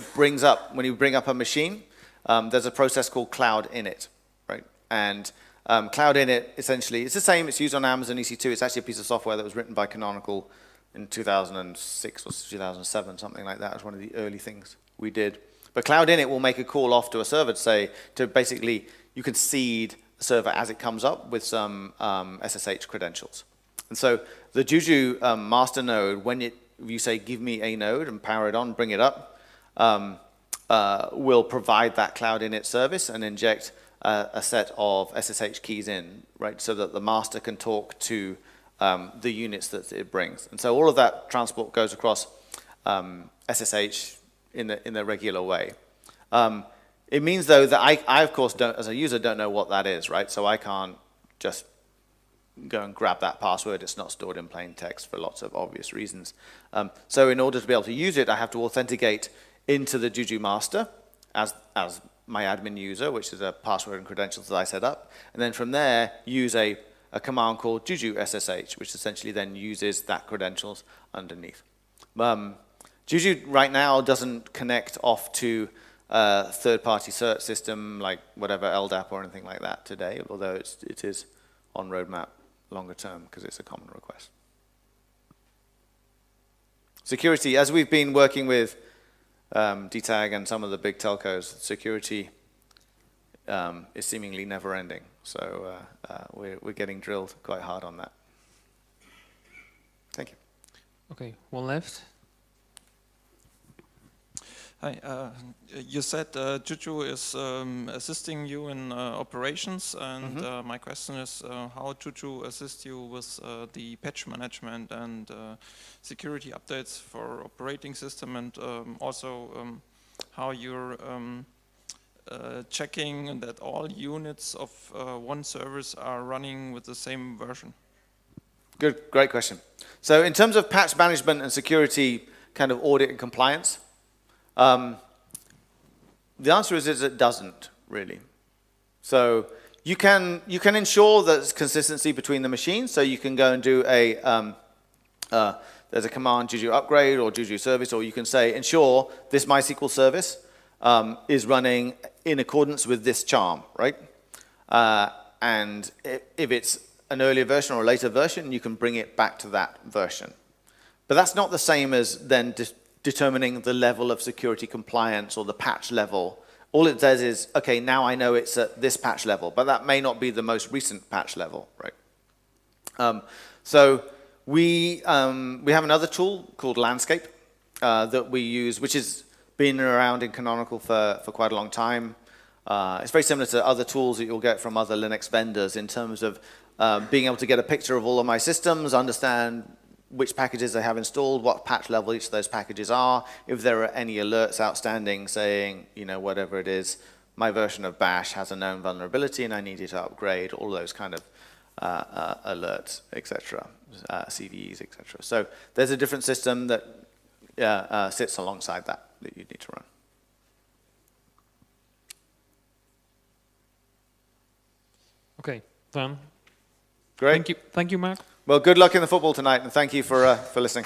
bring up a machine, there's a process called cloud init, right? And cloud init essentially it's the same. It's used on Amazon EC2. It's actually a piece of software that was written by Canonical in 2006 or 2007, something like that. It was one of the early things we did. But Cloud Init will make a call off to a server to basically, you can seed the server as it comes up with some SSH credentials. And so the Juju master node, when you say, give me a node and power it on, bring it up, will provide that Cloud Init service and inject a set of SSH keys in, right, so that the master can talk to the units that it brings. And so all of that transport goes across SSH in the regular way. It means, though, that I of course, as a user, don't know what that is, right? So I can't just go and grab that password. It's not stored in plain text for lots of obvious reasons. So in order to be able to use it, I have to authenticate into the Juju master as my admin user, which is a password and credentials that I set up. And then from there, use a a command called juju SSH, which essentially then uses that credentials underneath. Juju right now doesn't connect off to a third-party cert system like whatever LDAP or anything like that today, although it is on roadmap longer term because it's a common request. Security, as we've been working with DTAG and some of the big telcos, security is seemingly never ending. So we're getting drilled quite hard on that. Thank you. Okay, one left. Hi, you said Juju is assisting you in operations, and my question is how Juju assists you with the patch management and security updates for operating system, and also how you're checking that all units of one service are running with the same version. Good, great question. So in terms of patch management and security kind of audit and compliance, the answer is it doesn't really. So you can ensure that there's consistency between the machines. So you can go and do there's a command Juju upgrade or Juju service, or you can say ensure this MySQL service is running in accordance with this charm, right? And if it's an earlier version or a later version, you can bring it back to that version. But that's not the same as then determining the level of security compliance or the patch level. All it says is, okay, now I know it's at this patch level, but that may not be the most recent patch level, right? So we have another tool called Landscape that we use, which has been around in Canonical for quite a long time. It's very similar to other tools that you'll get from other Linux vendors in terms of being able to get a picture of all of my systems, understand which packages they have installed, what patch level each of those packages are, if there are any alerts outstanding saying, you know, whatever it is, my version of Bash has a known vulnerability and I need it to upgrade, all those kind of alerts, etc., CVEs, etc. So there's a different system that sits alongside that you need to run. Okay, then. Great. Thank you, Mark. Well, good luck in the football tonight, and thank you for listening.